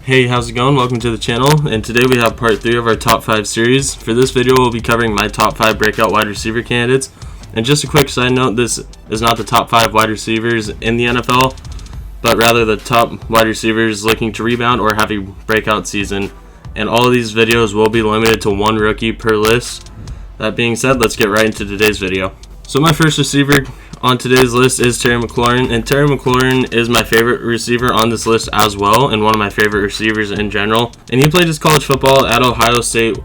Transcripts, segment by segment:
Hey, how's it going? Welcome to the channel, and today we have part 3 of our top 5 series. For this video, we'll be covering my top 5 breakout wide receiver candidates. And just a quick side note, this is not the top 5 wide receivers in the NFL, but rather the top wide receivers looking to rebound or have a breakout season. And all of these videos will be limited to one rookie per list. That being said, let's get right into today's video. So my first receiver on today's list is Terry McLaurin, and Terry McLaurin is my favorite receiver on this list as well, and one of my favorite receivers in general. And he played his college football at Ohio State,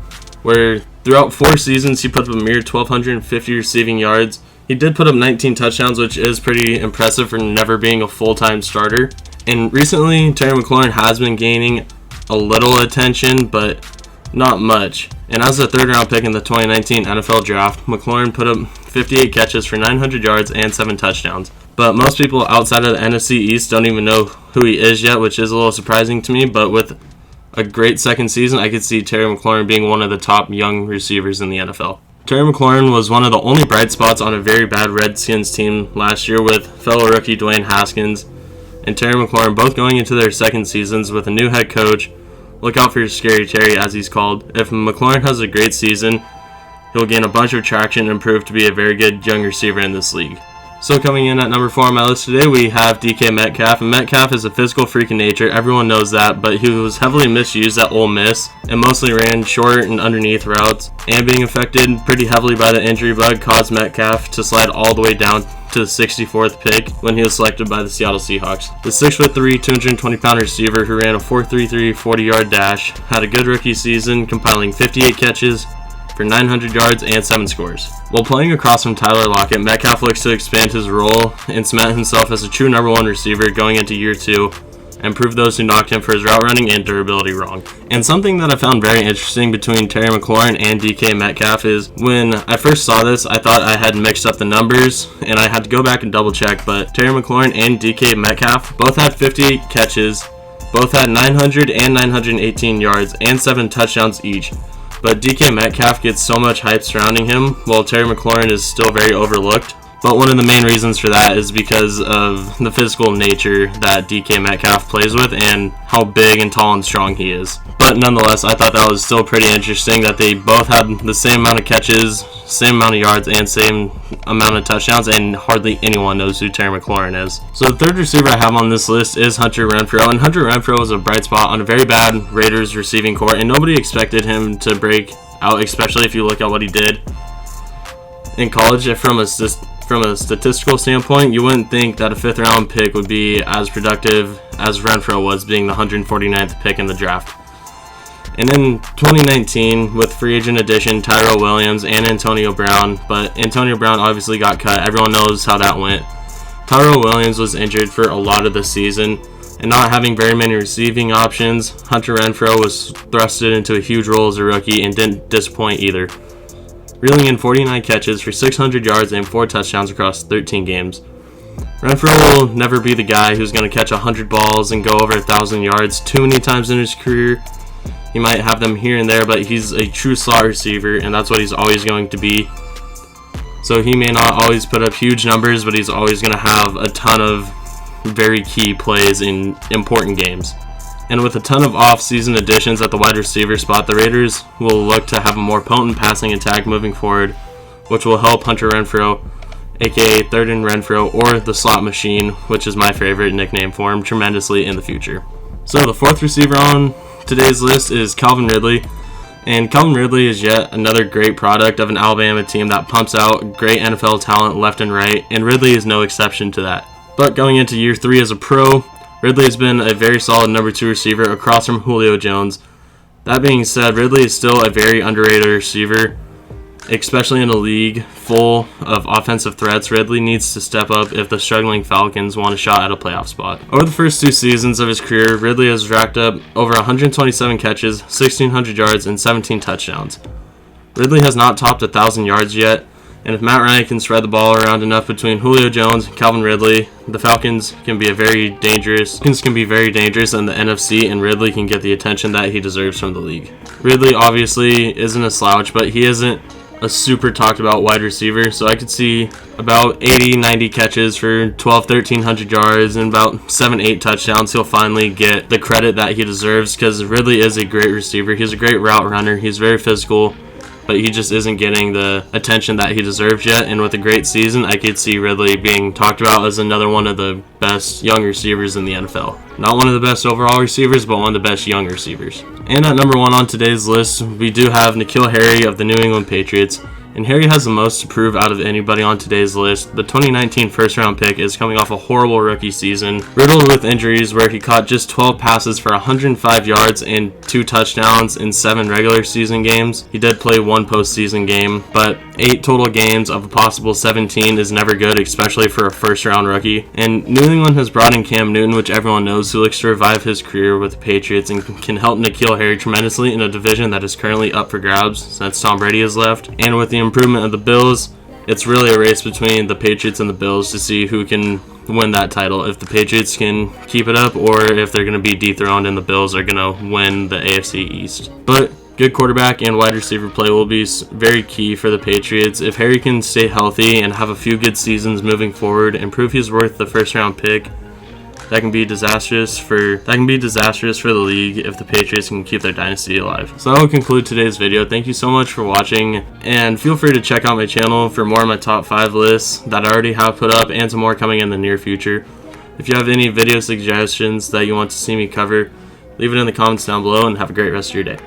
where throughout 4 seasons he put up a mere 1,250 receiving yards. He did put up 19 touchdowns, which is pretty impressive for never being a full-time starter. And recently, Terry McLaurin has been gaining a little attention, but not much. And as a third-round pick in the 2019 NFL Draft, McLaurin put up 58 catches for 900 yards and 7 touchdowns. But most people outside of the NFC East don't even know who he is yet, which is a little surprising to me. But with a great second season, I could see Terry McLaurin being one of the top young receivers in the NFL. Terry McLaurin was one of the only bright spots on a very bad Redskins team last year, with fellow rookie Dwayne Haskins and Terry McLaurin both going into their second seasons with a new head coach. Look out for Scary Terry, as he's called. If McLaurin has a great season, he'll gain a bunch of traction and prove to be a very good young receiver in this league. So coming in at number 4 on my list today, we have DK Metcalf. And Metcalf is a physical freak in nature, everyone knows that, but he was heavily misused at Ole Miss and mostly ran short and underneath routes. And being affected pretty heavily by the injury bug caused Metcalf to slide all the way down to the 64th pick when he was selected by the Seattle Seahawks. The 6'3", 220-pound receiver who ran a 4.33 40-yard dash had a good rookie season, compiling 58 catches for 900 yards and 7 scores. While playing across from Tyler Lockett, Metcalf looks to expand his role and cement himself as a true number 1 receiver going into year 2 and prove those who knocked him for his route running and durability wrong. And something that I found very interesting between Terry McLaurin and DK Metcalf is when I first saw this, I thought I had mixed up the numbers and I had to go back and double check, but Terry McLaurin and DK Metcalf both had 58 catches, both had 900 and 918 yards and 7 touchdowns each. But DK Metcalf gets so much hype surrounding him, while Terry McLaurin is still very overlooked. But one of the main reasons for that is because of the physical nature that DK Metcalf plays with and how big and tall and strong he is. But nonetheless, I thought that was still pretty interesting that they both had the same amount of catches, same amount of yards, and same amount of touchdowns, and hardly anyone knows who Terry McLaurin is. So the third receiver I have on this list is Hunter Renfrow, and Hunter Renfrow was a bright spot on a very bad Raiders receiving corps, and nobody expected him to break out, especially if you look at what he did in college. From a statistical standpoint, you wouldn't think that a 5th round pick would be as productive as Renfrow was, being the 149th pick in the draft. And in 2019, with free agent addition Tyrell Williams and Antonio Brown, but Antonio Brown obviously got cut. Everyone knows how that went. Tyrell Williams was injured for a lot of the season, and not having very many receiving options, Hunter Renfrow was thrusted into a huge role as a rookie and didn't disappoint either, reeling in 49 catches for 600 yards and 4 touchdowns across 13 games. Renfrow will never be the guy who's going to catch 100 balls and go over 1,000 yards too many times in his career. He might have them here and there, but he's a true slot receiver, and that's what he's always going to be. So he may not always put up huge numbers, but he's always going to have a ton of very key plays in important games. And with a ton of off-season additions at the wide receiver spot, the Raiders will look to have a more potent passing attack moving forward, which will help Hunter Renfrow, aka Third and Renfrow, or the Slot Machine, which is my favorite nickname for him, tremendously in the future. So the 4th receiver on today's list is Calvin Ridley. And Calvin Ridley is yet another great product of an Alabama team that pumps out great NFL talent left and right, and Ridley is no exception to that. But going into year 3 as a pro, Ridley has been a very solid number 2 receiver across from Julio Jones. That being said, Ridley is still a very underrated receiver, especially in a league full of offensive threats. Ridley needs to step up if the struggling Falcons want a shot at a playoff spot. Over the first 2 seasons of his career, Ridley has racked up over 127 catches, 1,600 yards, and 17 touchdowns. Ridley has not topped 1,000 yards yet, and if Matt Ryan can spread the ball around enough between Julio Jones and Calvin Ridley, the Falcons can be very dangerous in the NFC, and Ridley can get the attention that he deserves from the league. Ridley obviously isn't a slouch, but he isn't a super talked about wide receiver. So I could see about 80-90 catches for 1,200-1,300 yards and about 7-8 touchdowns. He'll finally get the credit that he deserves because really is a great receiver. He's a great route runner. He's very physical, but he just isn't getting the attention that he deserves yet. And with a great season, I could see Ridley being talked about as another one of the best young receivers in the NFL. Not one of the best overall receivers, but one of the best young receivers. And at number 1 on today's list, we do have N'Keal Harry of the New England Patriots. And Harry has the most to prove out of anybody on today's list. The 2019 first-round pick is coming off a horrible rookie season, riddled with injuries where he caught just 12 passes for 105 yards and 2 touchdowns in 7 regular season games. He did play 1 postseason game, but 8 total games of a possible 17 is never good, especially for a first-round rookie. And New England has brought in Cam Newton, which everyone knows, who looks to revive his career with the Patriots and can help N'Keal Harry tremendously in a division that is currently up for grabs since Tom Brady has left. And with the improvement of the Bills, it's really a race between the Patriots and the Bills to see who can win that title. If the Patriots can keep it up or if they're going to be dethroned and the Bills are going to win the AFC East. But good quarterback and wide receiver play will be very key for the Patriots. If Harry can stay healthy and have a few good seasons moving forward and prove he's worth the first round pick, that can be disastrous for the league if the Patriots can keep their dynasty alive. So that will conclude today's video. Thank you so much for watching, and feel free to check out my channel for more of my top 5 lists that I already have put up and some more coming in the near future. If you have any video suggestions that you want to see me cover, leave it in the comments down below, and have a great rest of your day.